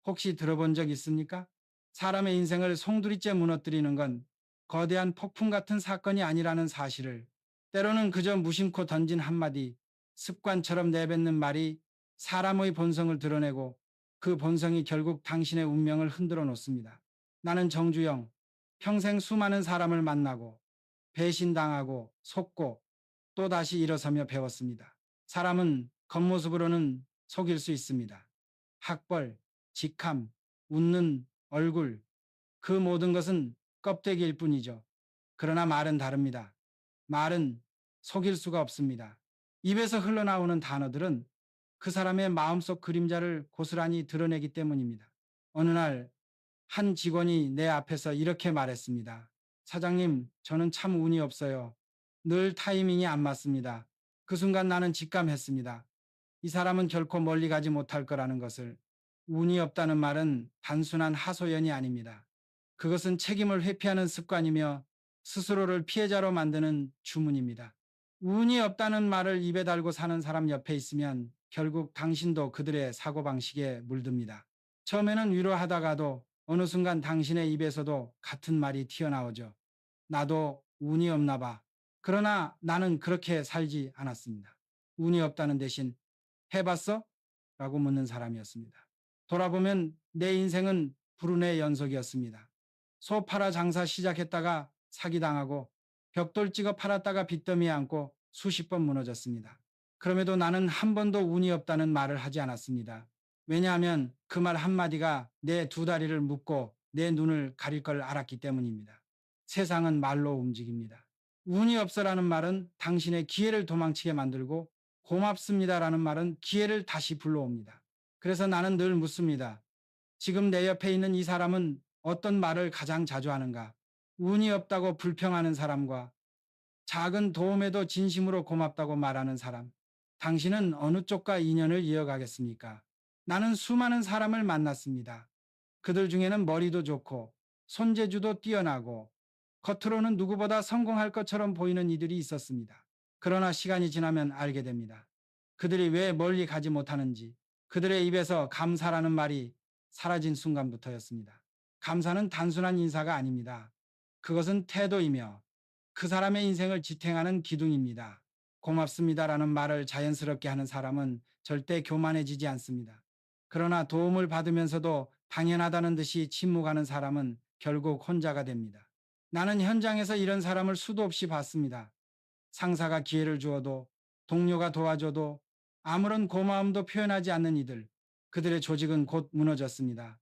혹시 들어본 적 있습니까? 사람의 인생을 송두리째 무너뜨리는 건 거대한 폭풍 같은 사건이 아니라는 사실을, 때로는 그저 무심코 던진 한마디, 습관처럼 내뱉는 말이 사람의 본성을 드러내고 그 본성이 결국 당신의 운명을 흔들어 놓습니다. 나는 정주영, 평생 수많은 사람을 만나고 배신당하고 속고 또다시 일어서며 배웠습니다. 사람은 겉모습으로는 속일 수 있습니다. 학벌, 직함, 웃는 얼굴, 그 모든 것은 껍데기일 뿐이죠. 그러나 말은 다릅니다. 말은 속일 수가 없습니다. 입에서 흘러나오는 단어들은 그 사람의 마음속 그림자를 고스란히 드러내기 때문입니다. 어느 날 한 직원이 내 앞에서 이렇게 말했습니다. 사장님, 저는 참 운이 없어요. 늘 타이밍이 안 맞습니다. 그 순간 나는 직감했습니다. 이 사람은 결코 멀리 가지 못할 거라는 것을. 운이 없다는 말은 단순한 하소연이 아닙니다. 그것은 책임을 회피하는 습관이며 스스로를 피해자로 만드는 주문입니다. 운이 없다는 말을 입에 달고 사는 사람 옆에 있으면 결국 당신도 그들의 사고방식에 물듭니다. 처음에는 위로하다가도 어느 순간 당신의 입에서도 같은 말이 튀어나오죠. 나도 운이 없나 봐. 그러나 나는 그렇게 살지 않았습니다. 운이 없다는 대신 해봤어? 라고 묻는 사람이었습니다. 돌아보면 내 인생은 불운의 연속이었습니다. 소 팔아 장사 시작했다가 사기당하고 벽돌 찍어 팔았다가 빚더미에 앉고 수십 번 무너졌습니다. 그럼에도 나는 한 번도 운이 없다는 말을 하지 않았습니다. 왜냐하면 그 말 한마디가 내 두 다리를 묶고 내 눈을 가릴 걸 알았기 때문입니다. 세상은 말로 움직입니다. 운이 없어라는 말은 당신의 기회를 도망치게 만들고 고맙습니다라는 말은 기회를 다시 불러옵니다. 그래서 나는 늘 묻습니다. 지금 내 옆에 있는 이 사람은 어떤 말을 가장 자주 하는가? 운이 없다고 불평하는 사람과 작은 도움에도 진심으로 고맙다고 말하는 사람. 당신은 어느 쪽과 인연을 이어가겠습니까? 나는 수많은 사람을 만났습니다. 그들 중에는 머리도 좋고 손재주도 뛰어나고 겉으로는 누구보다 성공할 것처럼 보이는 이들이 있었습니다. 그러나 시간이 지나면 알게 됩니다. 그들이 왜 멀리 가지 못하는지. 그들의 입에서 감사라는 말이 사라진 순간부터였습니다. 감사는 단순한 인사가 아닙니다. 그것은 태도이며 그 사람의 인생을 지탱하는 기둥입니다. 고맙습니다라는 말을 자연스럽게 하는 사람은 절대 교만해지지 않습니다. 그러나 도움을 받으면서도 당연하다는 듯이 침묵하는 사람은 결국 혼자가 됩니다. 나는 현장에서 이런 사람을 수도 없이 봤습니다. 상사가 기회를 주어도 동료가 도와줘도 아무런 고마움도 표현하지 않는 이들, 그들의 조직은 곧 무너졌습니다.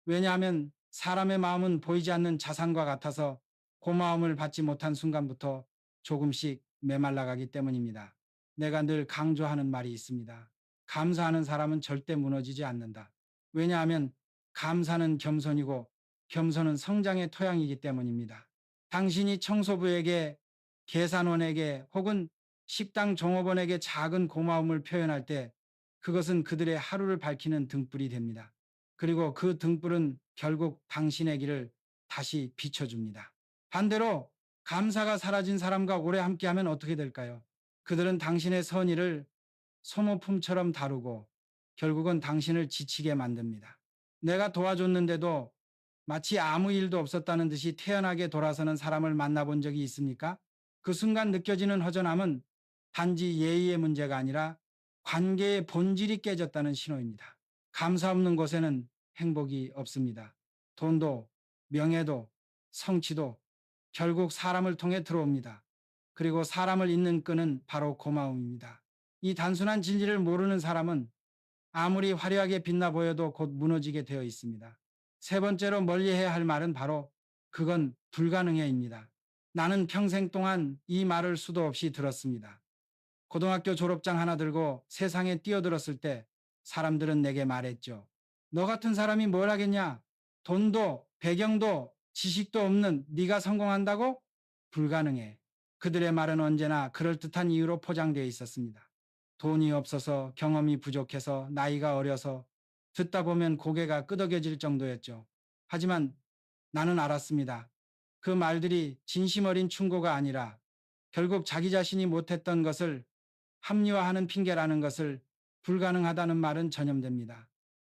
왜냐하면 사람의 마음은 보이지 않는 자산과 같아서 고마움을 받지 못한 순간부터 조금씩 메말라가기 때문입니다. 내가 늘 강조하는 말이 있습니다. 감사하는 사람은 절대 무너지지 않는다. 왜냐하면 감사는 겸손이고 겸손은 성장의 토양이기 때문입니다. 당신이 청소부에게, 계산원에게 혹은 식당 종업원에게 작은 고마움을 표현할 때 그것은 그들의 하루를 밝히는 등불이 됩니다. 그리고 그 등불은 결국 당신의 길을 다시 비춰줍니다. 반대로 감사가 사라진 사람과 오래 함께하면 어떻게 될까요? 그들은 당신의 선의를 소모품처럼 다루고 결국은 당신을 지치게 만듭니다. 내가 도와줬는데도 마치 아무 일도 없었다는 듯이 태연하게 돌아서는 사람을 만나본 적이 있습니까? 그 순간 느껴지는 허전함은 단지 예의의 문제가 아니라 관계의 본질이 깨졌다는 신호입니다. 감사 없는 곳에는 행복이 없습니다. 돈도, 명예도, 성취도 결국 사람을 통해 들어옵니다. 그리고 사람을 잇는 끈은 바로 고마움입니다. 이 단순한 진리를 모르는 사람은 아무리 화려하게 빛나 보여도 곧 무너지게 되어 있습니다. 세 번째로 멀리해야 할 말은 바로 그건 불가능해입니다. 나는 평생 동안 이 말을 수도 없이 들었습니다. 고등학교 졸업장 하나 들고 세상에 뛰어들었을 때 사람들은 내게 말했죠. 너 같은 사람이 뭘 하겠냐? 돈도 배경도 지식도 없는 네가 성공한다고? 불가능해. 그들의 말은 언제나 그럴듯한 이유로 포장되어 있었습니다. 돈이 없어서, 경험이 부족해서, 나이가 어려서, 듣다 보면 고개가 끄덕여질 정도였죠. 하지만 나는 알았습니다. 그 말들이 진심 어린 충고가 아니라 결국 자기 자신이 못했던 것을 합리화하는 핑계라는 것을. 불가능하다는 말은 전염됩니다.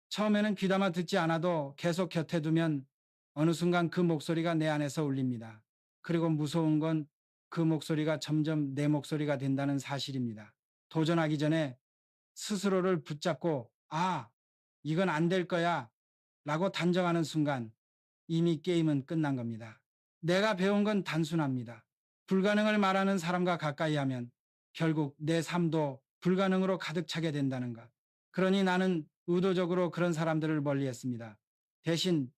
처음에는 귀담아 듣지 않아도 계속 곁에 두면 어느 순간 그 목소리가 내 안에서 울립니다. 그리고 무서운 건 그 목소리가 점점 내 목소리가 된다는 사실입니다. 도전하기 전에 스스로를 붙잡고, 아, 이건 안 될 거야 라고 단정하는 순간 이미 게임은 끝난 겁니다. 내가 배운 건 단순합니다. 불가능을 말하는 사람과 가까이 하면 결국 내 삶도 불가능으로 가득 차게 된다는 것. 그러니 나는 의도적으로 그런 사람들을 멀리 했습니다. 대신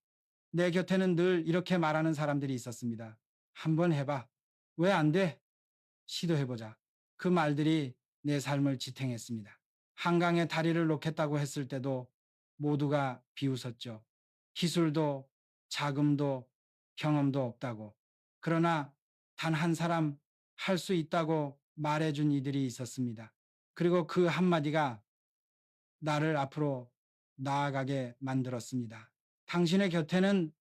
내 곁에는 늘 이렇게 말하는 사람들이 있었습니다. 한번 해봐. 왜 안 돼? 시도해보자. 그 말들이 내 삶을 지탱했습니다. 한강에 다리를 놓겠다고 했을 때도 모두가 비웃었죠. 기술도 자금도 경험도 없다고. 그러나 단 한 사람 할 수 있다고 말해준 이들이 있었습니다. 그리고 그 한마디가 나를 앞으로 나아가게 만들었습니다. 당신의 곁에는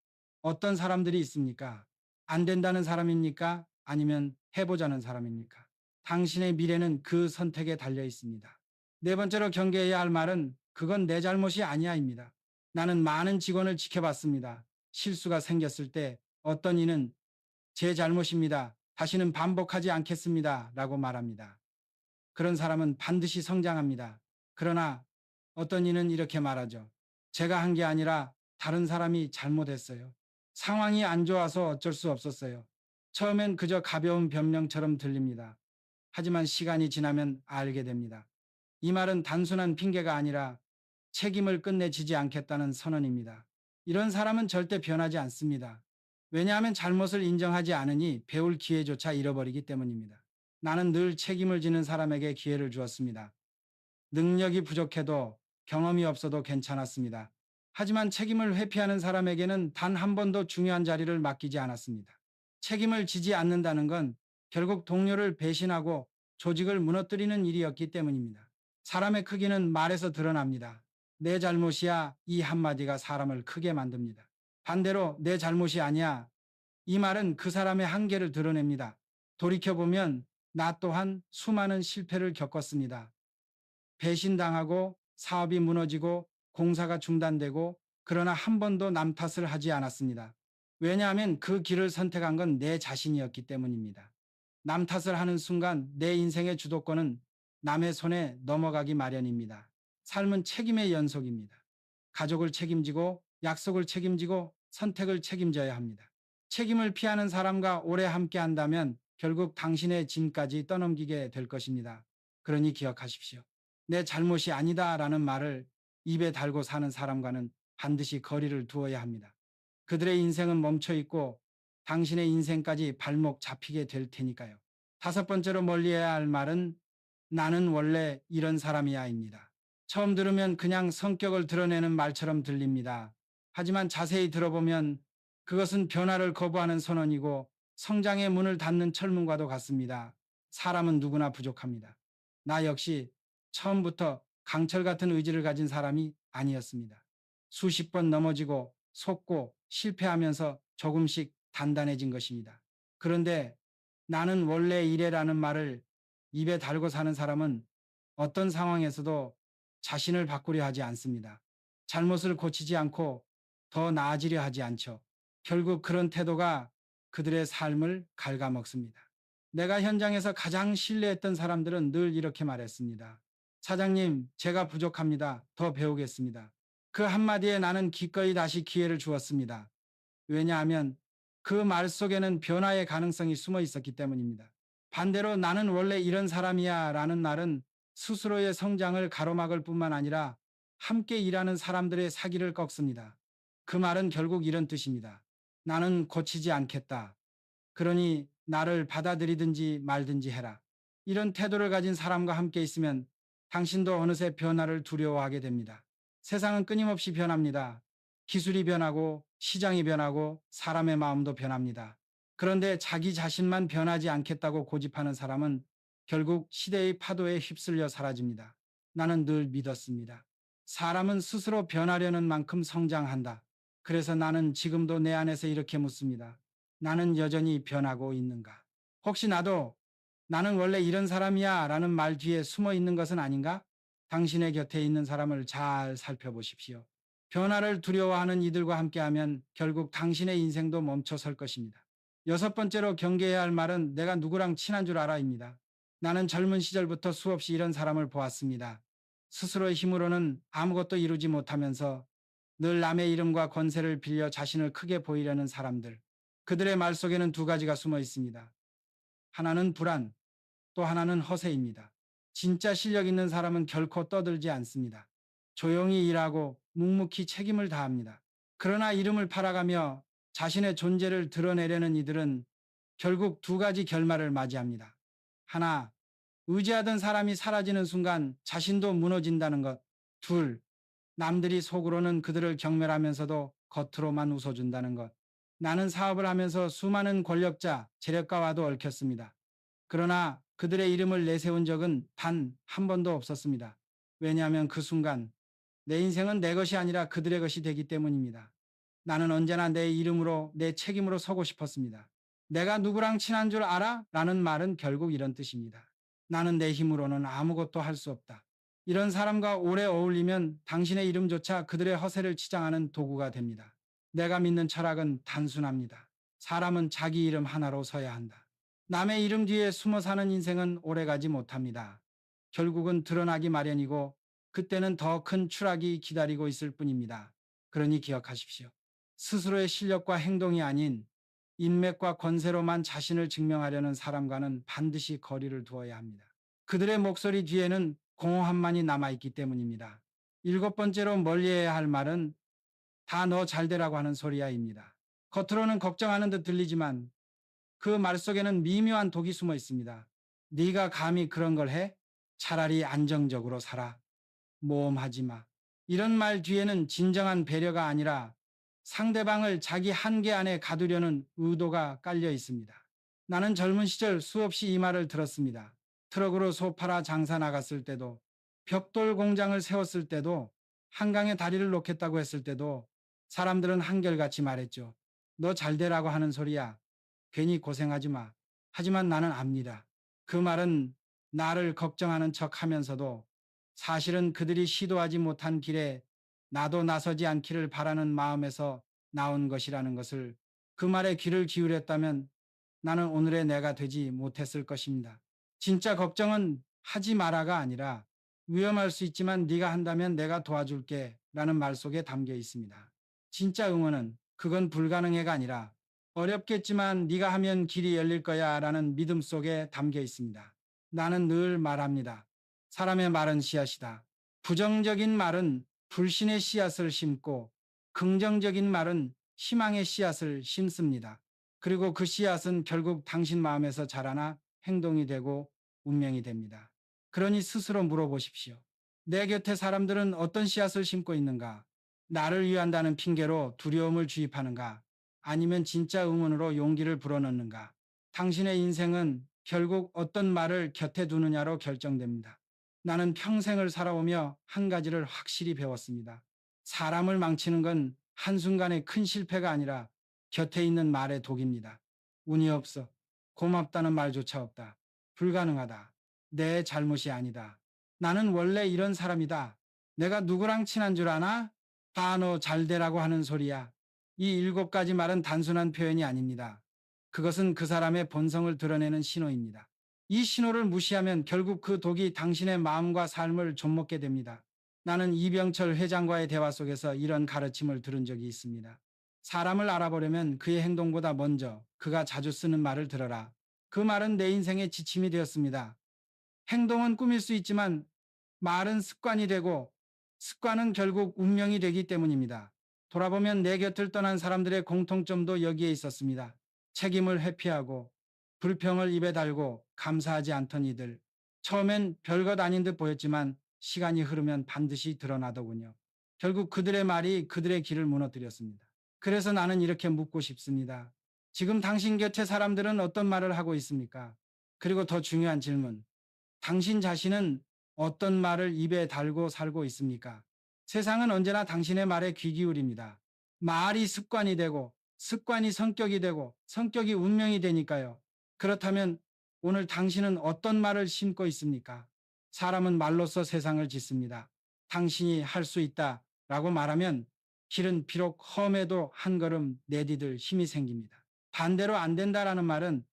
어떤 사람들이 있습니까? 안 된다는 사람입니까? 아니면 해보자는 사람입니까? 당신의 미래는 그 선택에 달려 있습니다. 네 번째로 경계해야 할 말은 그건 내 잘못이 아니야입니다. 나는 많은 직원을 지켜봤습니다. 실수가 생겼을 때 어떤 이는 제 잘못입니다. 다시는 반복하지 않겠습니다. 라고 말합니다. 그런 사람은 반드시 성장합니다. 그러나 어떤 이는 이렇게 말하죠. 제가 한 게 아니라 다른 사람이 잘못했어요. 상황이 안 좋아서 어쩔 수 없었어요. 처음엔 그저 가벼운 변명처럼 들립니다. 하지만 시간이 지나면 알게 됩니다. 이 말은 단순한 핑계가 아니라 책임을 끝내지지 않겠다는 선언입니다. 이런 사람은 절대 변하지 않습니다. 왜냐하면 잘못을 인정하지 않으니 배울 기회조차 잃어버리기 때문입니다. 나는 늘 책임을 지는 사람에게 기회를 주었습니다. 능력이 부족해도 경험이 없어도 괜찮았습니다. 하지만 책임을 회피하는 사람에게는 단 한 번도 중요한 자리를 맡기지 않았습니다. 책임을 지지 않는다는 건 결국 동료를 배신하고 조직을 무너뜨리는 일이었기 때문입니다. 사람의 크기는 말에서 드러납니다. 내 잘못이야 이 한마디가 사람을 크게 만듭니다. 반대로 내 잘못이 아니야 이 말은 그 사람의 한계를 드러냅니다. 돌이켜보면 나 또한 수많은 실패를 겪었습니다. 배신당하고 사업이 무너지고 공사가 중단되고 그러나 한 번도 남 탓을 하지 않았습니다. 왜냐하면 그 길을 선택한 건 내 자신이었기 때문입니다. 남 탓을 하는 순간 내 인생의 주도권은 남의 손에 넘어가기 마련입니다. 삶은 책임의 연속입니다. 가족을 책임지고 약속을 책임지고 선택을 책임져야 합니다. 책임을 피하는 사람과 오래 함께 한다면 결국 당신의 짐까지 떠넘기게 될 것입니다. 그러니 기억하십시오. 내 잘못이 아니다라는 말을 입에 달고 사는 사람과는 반드시 거리를 두어야 합니다. 그들의 인생은 멈춰 있고 당신의 인생까지 발목 잡히게 될 테니까요. 다섯 번째로 멀리해야 할 말은 나는 원래 이런 사람이야입니다. 처음 들으면 그냥 성격을 드러내는 말처럼 들립니다. 하지만 자세히 들어보면 그것은 변화를 거부하는 선언이고 성장의 문을 닫는 철문과도 같습니다. 사람은 누구나 부족합니다. 나 역시 처음부터 강철 같은 의지를 가진 사람이 아니었습니다. 수십 번 넘어지고 속고 실패하면서 조금씩 단단해진 것입니다. 그런데 나는 원래 이래라는 말을 입에 달고 사는 사람은 어떤 상황에서도 자신을 바꾸려 하지 않습니다. 잘못을 고치지 않고 더 나아지려 하지 않죠. 결국 그런 태도가 그들의 삶을 갉아먹습니다. 내가 현장에서 가장 신뢰했던 사람들은 늘 이렇게 말했습니다. 사장님, 제가 부족합니다. 더 배우겠습니다. 그 한마디에 나는 기꺼이 다시 기회를 주었습니다. 왜냐하면 그 말 속에는 변화의 가능성이 숨어 있었기 때문입니다. 반대로 나는 원래 이런 사람이야 라는 말은 스스로의 성장을 가로막을 뿐만 아니라 함께 일하는 사람들의 사기를 꺾습니다. 그 말은 결국 이런 뜻입니다. 나는 고치지 않겠다. 그러니 나를 받아들이든지 말든지 해라. 이런 태도를 가진 사람과 함께 있으면 당신도 어느새 변화를 두려워하게 됩니다. 세상은 끊임없이 변합니다. 기술이 변하고 시장이 변하고 사람의 마음도 변합니다. 그런데 자기 자신만 변하지 않겠다고 고집하는 사람은 결국 시대의 파도에 휩쓸려 사라집니다. 나는 늘 믿었습니다. 사람은 스스로 변하려는 만큼 성장한다. 그래서 나는 지금도 내 안에서 이렇게 묻습니다. 나는 여전히 변하고 있는가? 혹시 나도 나는 원래 이런 사람이야 라는 말 뒤에 숨어 있는 것은 아닌가? 당신의 곁에 있는 사람을 잘 살펴보십시오. 변화를 두려워하는 이들과 함께하면 결국 당신의 인생도 멈춰 설 것입니다. 여섯 번째로 경계해야 할 말은 내가 누구랑 친한 줄 알아입니다. 나는 젊은 시절부터 수없이 이런 사람을 보았습니다. 스스로의 힘으로는 아무것도 이루지 못하면서 늘 남의 이름과 권세를 빌려 자신을 크게 보이려는 사람들. 그들의 말 속에는 두 가지가 숨어 있습니다. 하나는 불안, 또 하나는 허세입니다. 진짜 실력 있는 사람은 결코 떠들지 않습니다. 조용히 일하고 묵묵히 책임을 다합니다. 그러나 이름을 팔아가며 자신의 존재를 드러내려는 이들은 결국 두 가지 결말을 맞이합니다. 하나, 의지하던 사람이 사라지는 순간 자신도 무너진다는 것. 둘, 남들이 속으로는 그들을 경멸하면서도 겉으로만 웃어준다는 것. 나는 사업을 하면서 수많은 권력자, 재력가와도 얽혔습니다. 그러나 그들의 이름을 내세운 적은 단 한 번도 없었습니다. 왜냐하면 그 순간 내 인생은 내 것이 아니라 그들의 것이 되기 때문입니다. 나는 언제나 내 이름으로, 내 책임으로 서고 싶었습니다. 내가 누구랑 친한 줄 알아? 라는 말은 결국 이런 뜻입니다. 나는 내 힘으로는 아무것도 할 수 없다. 이런 사람과 오래 어울리면 당신의 이름조차 그들의 허세를 치장하는 도구가 됩니다. 내가 믿는 철학은 단순합니다. 사람은 자기 이름 하나로 서야 한다. 남의 이름 뒤에 숨어 사는 인생은 오래가지 못합니다. 결국은 드러나기 마련이고 그때는 더 큰 추락이 기다리고 있을 뿐입니다. 그러니 기억하십시오. 스스로의 실력과 행동이 아닌 인맥과 권세로만 자신을 증명하려는 사람과는 반드시 거리를 두어야 합니다. 그들의 목소리 뒤에는 공허함만이 남아있기 때문입니다. 일곱 번째로 멀리해야 할 말은 다 너 잘되라고 하는 소리야입니다. 겉으로는 걱정하는 듯 들리지만 그 말 속에는 미묘한 독이 숨어 있습니다. 네가 감히 그런 걸 해? 차라리 안정적으로 살아. 모험하지 마. 이런 말 뒤에는 진정한 배려가 아니라 상대방을 자기 한계 안에 가두려는 의도가 깔려 있습니다. 나는 젊은 시절 수없이 이 말을 들었습니다. 트럭으로 소 팔아 장사 나갔을 때도, 벽돌 공장을 세웠을 때도, 한강에 다리를 놓겠다고 했을 때도 사람들은 한결같이 말했죠. 너 잘되라고 하는 소리야. 괜히 고생하지 마. 하지만 나는 압니다. 그 말은 나를 걱정하는 척 하면서도 사실은 그들이 시도하지 못한 길에 나도 나서지 않기를 바라는 마음에서 나온 것이라는 것을, 그 말에 귀를 기울였다면 나는 오늘의 내가 되지 못했을 것입니다. 진짜 걱정은 하지 마라가 아니라 위험할 수 있지만 네가 한다면 내가 도와줄게 라는 말 속에 담겨 있습니다. 진짜 응원은 그건 불가능해가 아니라 어렵겠지만 네가 하면 길이 열릴 거야 라는 믿음 속에 담겨 있습니다. 나는 늘 말합니다. 사람의 말은 씨앗이다. 부정적인 말은 불신의 씨앗을 심고 긍정적인 말은 희망의 씨앗을 심습니다. 그리고 그 씨앗은 결국 당신 마음에서 자라나 행동이 되고 운명이 됩니다. 그러니 스스로 물어보십시오. 내 곁에 사람들은 어떤 씨앗을 심고 있는가? 나를 위한다는 핑계로 두려움을 주입하는가? 아니면 진짜 응원으로 용기를 불어넣는가? 당신의 인생은 결국 어떤 말을 곁에 두느냐로 결정됩니다. 나는 평생을 살아오며 한 가지를 확실히 배웠습니다. 사람을 망치는 건 한순간의 큰 실패가 아니라 곁에 있는 말의 독입니다. 운이 없어. 고맙다는 말조차 없다. 불가능하다. 내 잘못이 아니다. 나는 원래 이런 사람이다. 내가 누구랑 친한 줄 아나? 다 너 잘되라고 하는 소리야. 이 일곱 가지 말은 단순한 표현이 아닙니다. 그것은 그 사람의 본성을 드러내는 신호입니다. 이 신호를 무시하면 결국 그 독이 당신의 마음과 삶을 좀먹게 됩니다. 나는 이병철 회장과의 대화 속에서 이런 가르침을 들은 적이 있습니다. 사람을 알아보려면 그의 행동보다 먼저 그가 자주 쓰는 말을 들어라. 그 말은 내 인생의 지침이 되었습니다. 행동은 꾸밀 수 있지만 말은 습관이 되고 습관은 결국 운명이 되기 때문입니다. 돌아보면 내 곁을 떠난 사람들의 공통점도 여기에 있었습니다. 책임을 회피하고 불평을 입에 달고 감사하지 않던 이들. 처음엔 별것 아닌 듯 보였지만 시간이 흐르면 반드시 드러나더군요. 결국 그들의 말이 그들의 길을 무너뜨렸습니다. 그래서 나는 이렇게 묻고 싶습니다. 지금 당신 곁에 사람들은 어떤 말을 하고 있습니까? 그리고 더 중요한 질문. 당신 자신은 어떤 말을 입에 달고 살고 있습니까? 세상은 언제나 당신의 말에 귀 기울입니다. 말이 습관이 되고 습관이 성격이 되고 성격이 운명이 되니까요. 그렇다면 오늘 당신은 어떤 말을 심고 있습니까? 사람은 말로써 세상을 짓습니다. 당신이 할 수 있다 라고 말하면 길은 비록 험해도 한 걸음 내디딜 힘이 생깁니다. 반대로 안 된다라는 말은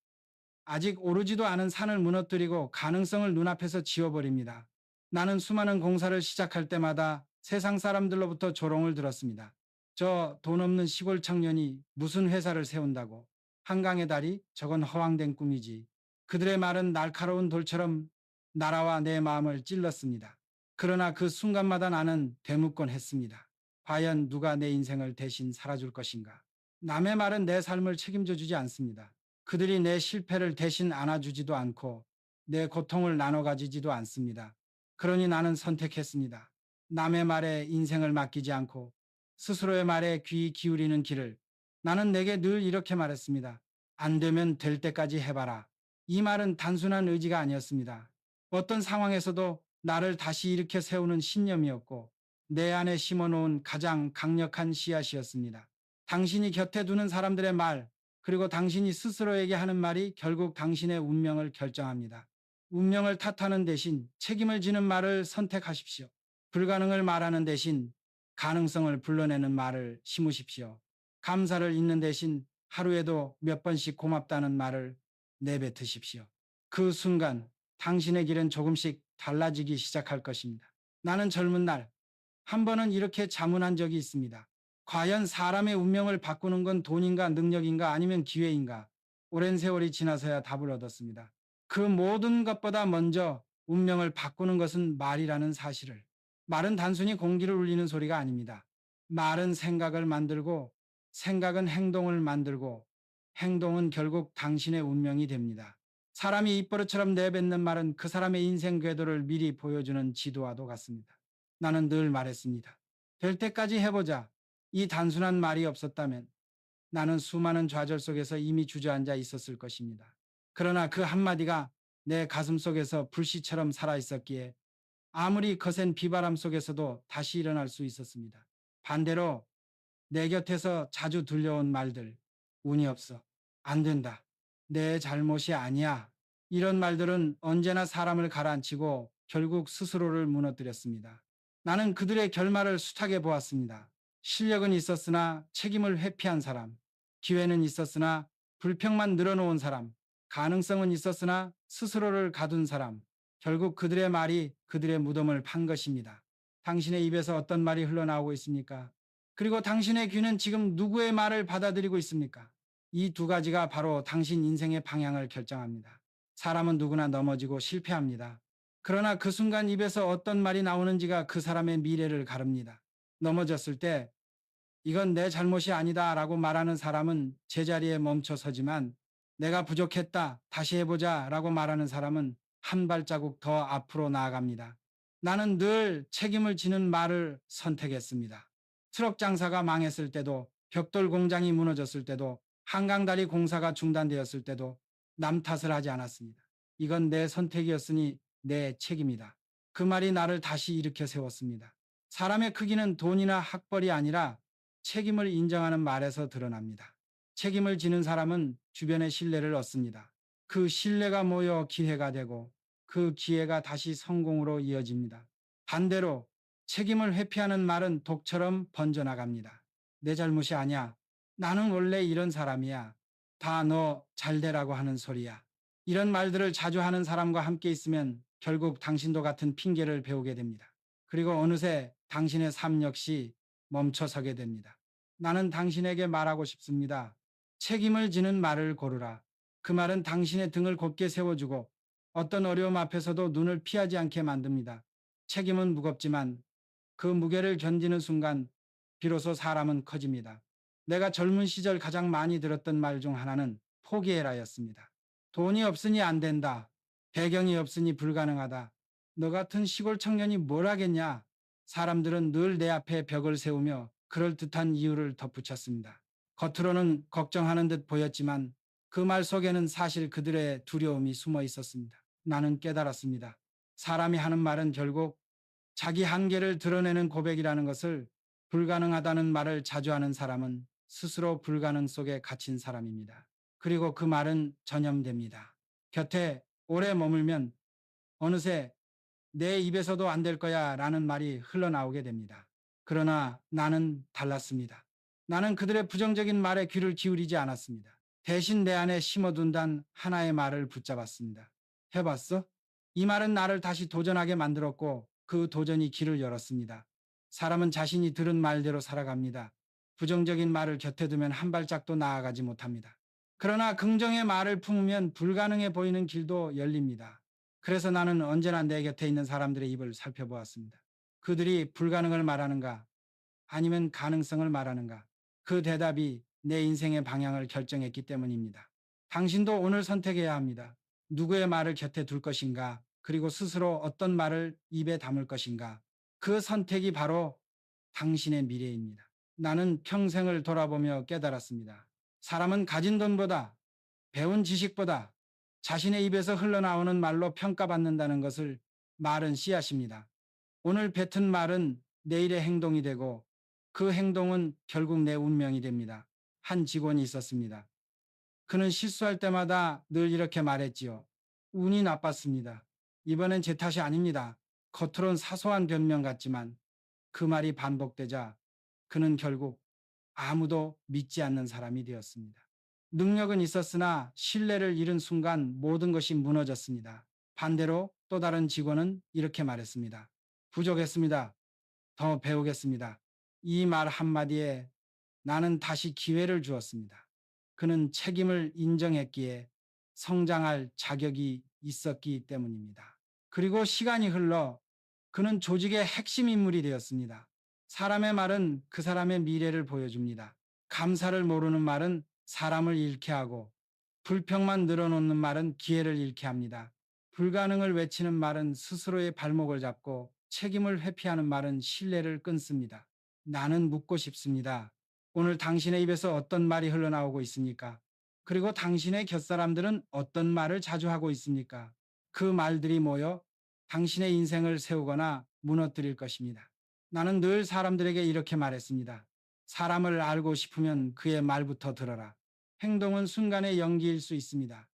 아직 오르지도 않은 산을 무너뜨리고 가능성을 눈앞에서 지워버립니다. 나는 수많은 공사를 시작할 때마다 세상 사람들로부터 조롱을 들었습니다. 저 돈 없는 시골 청년이 무슨 회사를 세운다고. 한강의 다리? 저건 허황된 꿈이지. 그들의 말은 날카로운 돌처럼 나라와 내 마음을 찔렀습니다. 그러나 그 순간마다 나는 되묻곤 했습니다. 과연 누가 내 인생을 대신 살아줄 것인가? 남의 말은 내 삶을 책임져 주지 않습니다. 그들이 내 실패를 대신 안아주지도 않고 내 고통을 나눠 가지지도 않습니다. 그러니 나는 선택했습니다. 남의 말에 인생을 맡기지 않고 스스로의 말에 귀 기울이는 길을. 나는 내게 늘 이렇게 말했습니다. 안 되면 될 때까지 해봐라. 이 말은 단순한 의지가 아니었습니다. 어떤 상황에서도 나를 다시 일으켜 세우는 신념이었고 내 안에 심어놓은 가장 강력한 씨앗이었습니다. 당신이 곁에 두는 사람들의 말, 그리고 당신이 스스로에게 하는 말이 결국 당신의 운명을 결정합니다. 운명을 탓하는 대신 책임을 지는 말을 선택하십시오. 불가능을 말하는 대신 가능성을 불러내는 말을 심으십시오. 감사를 잊는 대신 하루에도 몇 번씩 고맙다는 말을 내뱉으십시오. 그 순간 당신의 길은 조금씩 달라지기 시작할 것입니다. 나는 젊은 날 한 번은 이렇게 자문한 적이 있습니다. 과연 사람의 운명을 바꾸는 건 돈인가 능력인가 아니면 기회인가? 오랜 세월이 지나서야 답을 얻었습니다. 그 모든 것보다 먼저 운명을 바꾸는 것은 말이라는 사실을. 말은 단순히 공기를 울리는 소리가 아닙니다. 말은 생각을 만들고, 생각은 행동을 만들고, 행동은 결국 당신의 운명이 됩니다. 사람이 입버릇처럼 내뱉는 말은 그 사람의 인생 궤도를 미리 보여주는 지도와도 같습니다. 나는 늘 말했습니다. 될 때까지 해보자. 이 단순한 말이 없었다면 나는 수많은 좌절 속에서 이미 주저앉아 있었을 것입니다. 그러나 그 한마디가 내 가슴 속에서 불씨처럼 살아있었기에 아무리 거센 비바람 속에서도 다시 일어날 수 있었습니다. 반대로 내 곁에서 자주 들려온 말들, 운이 없어, 안 된다, 내 잘못이 아니야, 이런 말들은 언제나 사람을 가라앉히고 결국 스스로를 무너뜨렸습니다. 나는 그들의 결말을 숱하게 보았습니다. 실력은 있었으나 책임을 회피한 사람, 기회는 있었으나 불평만 늘어놓은 사람, 가능성은 있었으나 스스로를 가둔 사람, 결국 그들의 말이 그들의 무덤을 판 것입니다. 당신의 입에서 어떤 말이 흘러나오고 있습니까? 그리고 당신의 귀는 지금 누구의 말을 받아들이고 있습니까? 이 두 가지가 바로 당신 인생의 방향을 결정합니다. 사람은 누구나 넘어지고 실패합니다. 그러나 그 순간 입에서 어떤 말이 나오는지가 그 사람의 미래를 가릅니다. 넘어졌을 때 이건 내 잘못이 아니다 라고 말하는 사람은 제자리에 멈춰 서지만 내가 부족했다, 다시 해보자 라고 말하는 사람은 한 발자국 더 앞으로 나아갑니다. 나는 늘 책임을 지는 말을 선택했습니다. 트럭 장사가 망했을 때도, 벽돌 공장이 무너졌을 때도, 한강다리 공사가 중단되었을 때도 남 탓을 하지 않았습니다. 이건 내 선택이었으니 내 책임이다. 그 말이 나를 다시 일으켜 세웠습니다. 사람의 크기는 돈이나 학벌이 아니라 책임을 인정하는 말에서 드러납니다. 책임을 지는 사람은 주변의 신뢰를 얻습니다. 그 신뢰가 모여 기회가 되고 그 기회가 다시 성공으로 이어집니다. 반대로 책임을 회피하는 말은 독처럼 번져나갑니다. 내 잘못이 아니야. 나는 원래 이런 사람이야. 다 너 잘되라고 하는 소리야. 이런 말들을 자주 하는 사람과 함께 있으면 결국 당신도 같은 핑계를 배우게 됩니다. 그리고 어느새 당신의 삶 역시 멈춰서게 됩니다. 나는 당신에게 말하고 싶습니다. 책임을 지는 말을 고르라. 그 말은 당신의 등을 곧게 세워주고 어떤 어려움 앞에서도 눈을 피하지 않게 만듭니다. 책임은 무겁지만 그 무게를 견디는 순간 비로소 사람은 커집니다. 내가 젊은 시절 가장 많이 들었던 말 중 하나는 포기해라였습니다. 돈이 없으니 안 된다. 배경이 없으니 불가능하다. 너 같은 시골 청년이 뭘 하겠냐? 사람들은 늘 내 앞에 벽을 세우며 그럴듯한 이유를 덧붙였습니다. 겉으로는 걱정하는 듯 보였지만 그 말 속에는 사실 그들의 두려움이 숨어 있었습니다. 나는 깨달았습니다. 사람이 하는 말은 결국 자기 한계를 드러내는 고백이라는 것을. 불가능하다는 말을 자주 하는 사람은 스스로 불가능 속에 갇힌 사람입니다. 그리고 그 말은 전염됩니다. 곁에 오래 머물면 어느새 내 입에서도 안 될 거야 라는 말이 흘러나오게 됩니다. 그러나 나는 달랐습니다. 나는 그들의 부정적인 말에 귀를 기울이지 않았습니다. 대신 내 안에 심어둔 단 하나의 말을 붙잡았습니다. 해봤어? 이 말은 나를 다시 도전하게 만들었고 그 도전이 길을 열었습니다. 사람은 자신이 들은 말대로 살아갑니다. 부정적인 말을 곁에 두면 한 발짝도 나아가지 못합니다. 그러나 긍정의 말을 품으면 불가능해 보이는 길도 열립니다. 그래서 나는 언제나 내 곁에 있는 사람들의 입을 살펴보았습니다. 그들이 불가능을 말하는가 아니면 가능성을 말하는가? 그 대답이 내 인생의 방향을 결정했기 때문입니다. 당신도 오늘 선택해야 합니다. 누구의 말을 곁에 둘 것인가? 그리고 스스로 어떤 말을 입에 담을 것인가? 그 선택이 바로 당신의 미래입니다. 나는 평생을 돌아보며 깨달았습니다. 사람은 가진 돈보다 배운 지식보다 자신의 입에서 흘러나오는 말로 평가받는다는 것을 말은 씨앗입니다. 오늘 뱉은 말은 내일의 행동이 되고 그 행동은 결국 내 운명이 됩니다. 한 직원이 있었습니다. 그는 실수할 때마다 늘 이렇게 말했지요. 운이 나빴습니다. 이번엔 제 탓이 아닙니다. 겉으론 사소한 변명 같지만 그 말이 반복되자 그는 결국 아무도 믿지 않는 사람이 되었습니다. 능력은 있었으나 신뢰를 잃은 순간 모든 것이 무너졌습니다. 반대로 또 다른 직원은 이렇게 말했습니다. 부족했습니다. 더 배우겠습니다. 이 말 한마디에 나는 다시 기회를 주었습니다. 그는 책임을 인정했기에 성장할 자격이 있었기 때문입니다. 그리고 시간이 흘러 그는 조직의 핵심 인물이 되었습니다. 사람의 말은 그 사람의 미래를 보여줍니다. 감사를 모르는 말은 사람을 잃게 하고 불평만 늘어놓는 말은 기회를 잃게 합니다. 불가능을 외치는 말은 스스로의 발목을 잡고 책임을 회피하는 말은 신뢰를 끊습니다. 나는 묻고 싶습니다. 오늘 당신의 입에서 어떤 말이 흘러나오고 있습니까? 그리고 당신의 곁사람들은 어떤 말을 자주 하고 있습니까? 그 말들이 모여 당신의 인생을 세우거나 무너뜨릴 것입니다. 나는 늘 사람들에게 이렇게 말했습니다. 사람을 알고 싶으면 그의 말부터 들어라. 행동은 순간의 연기일 수 있습니다.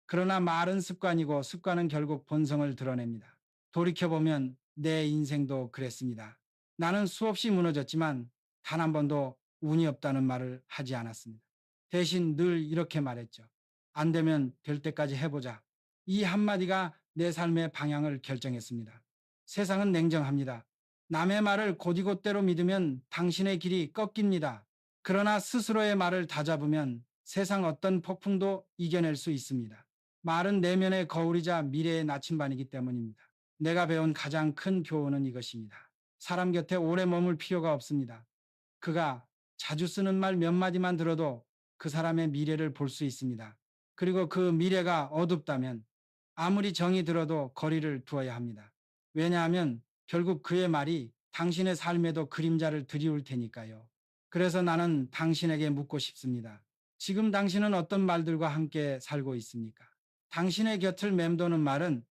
그러나 말은 습관이고 습관은 결국 본성을 드러냅니다. 돌이켜보면 내 인생도 그랬습니다. 나는 수없이 무너졌지만 단 한 번도 운이 없다는 말을 하지 않았습니다. 대신 늘 이렇게 말했죠. 안 되면 될 때까지 해보자. 이 한마디가 내 삶의 방향을 결정했습니다. 세상은 냉정합니다. 남의 말을 곧이곧대로 믿으면 당신의 길이 꺾입니다. 그러나 스스로의 말을 다잡으면 세상 어떤 폭풍도 이겨낼 수 있습니다. 말은 내면의 거울이자 미래의 나침반이기 때문입니다. 내가 배운 가장 큰 교훈은 이것입니다. 사람 곁에 오래 머물 필요가 없습니다. 그가 자주 쓰는 말 몇 마디만 들어도 그 사람의 미래를 볼 수 있습니다. 그리고 그 미래가 어둡다면 아무리 정이 들어도 거리를 두어야 합니다. 왜냐하면 결국 그의 말이 당신의 삶에도 그림자를 드리울 테니까요. 그래서 나는 당신에게 묻고 싶습니다. 지금 당신은 어떤 말들과 함께 살고 있습니까? 당신의 곁을 맴도는 말은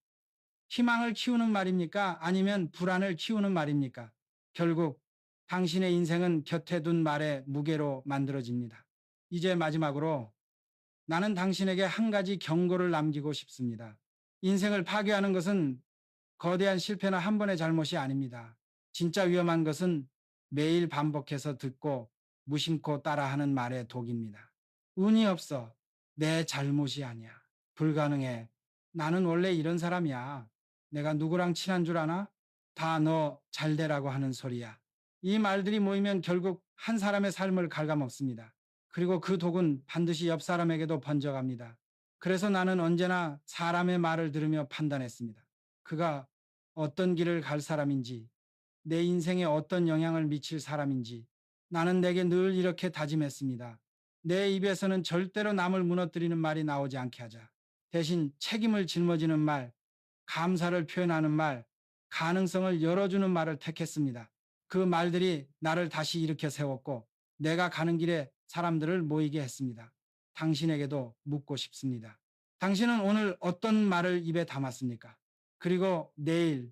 희망을 키우는 말입니까? 아니면 불안을 키우는 말입니까? 결국 당신의 인생은 곁에 둔 말의 무게로 만들어집니다. 이제 마지막으로 나는 당신에게 한 가지 경고를 남기고 싶습니다. 인생을 파괴하는 것은 거대한 실패나 한 번의 잘못이 아닙니다. 진짜 위험한 것은 매일 반복해서 듣고 무심코 따라하는 말의 독입니다. 운이 없어. 내 잘못이 아니야. 불가능해. 나는 원래 이런 사람이야. 내가 누구랑 친한 줄 아나? 다 너 잘되라고 하는 소리야. 이 말들이 모이면 결국 한 사람의 삶을 갉아먹습니다. 그리고 그 독은 반드시 옆 사람에게도 번져갑니다. 그래서 나는 언제나 사람의 말을 들으며 판단했습니다. 그가 어떤 길을 갈 사람인지, 내 인생에 어떤 영향을 미칠 사람인지, 나는 내게 늘 이렇게 다짐했습니다. 내 입에서는 절대로 남을 무너뜨리는 말이 나오지 않게 하자. 대신 책임을 짊어지는 말, 감사를 표현하는 말, 가능성을 열어주는 말을 택했습니다. 그 말들이 나를 다시 일으켜 세웠고 내가 가는 길에 사람들을 모이게 했습니다. 당신에게도 묻고 싶습니다. 당신은 오늘 어떤 말을 입에 담았습니까? 그리고 내일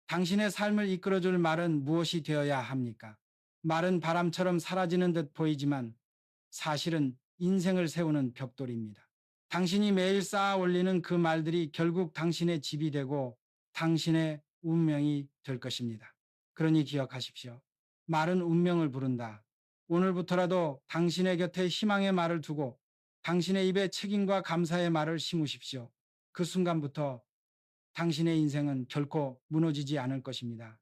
당신의 삶을 이끌어줄 말은 무엇이 되어야 합니까? 말은 바람처럼 사라지는 듯 보이지만 사실은 인생을 세우는 벽돌입니다. 당신이 매일 쌓아 올리는 그 말들이 결국 당신의 집이 되고 당신의 운명이 될 것입니다. 그러니 기억하십시오. 말은 운명을 부른다. 오늘부터라도 당신의 곁에 희망의 말을 두고 당신의 입에 책임과 감사의 말을 심으십시오. 그 순간부터 당신의 인생은 결코 무너지지 않을 것입니다.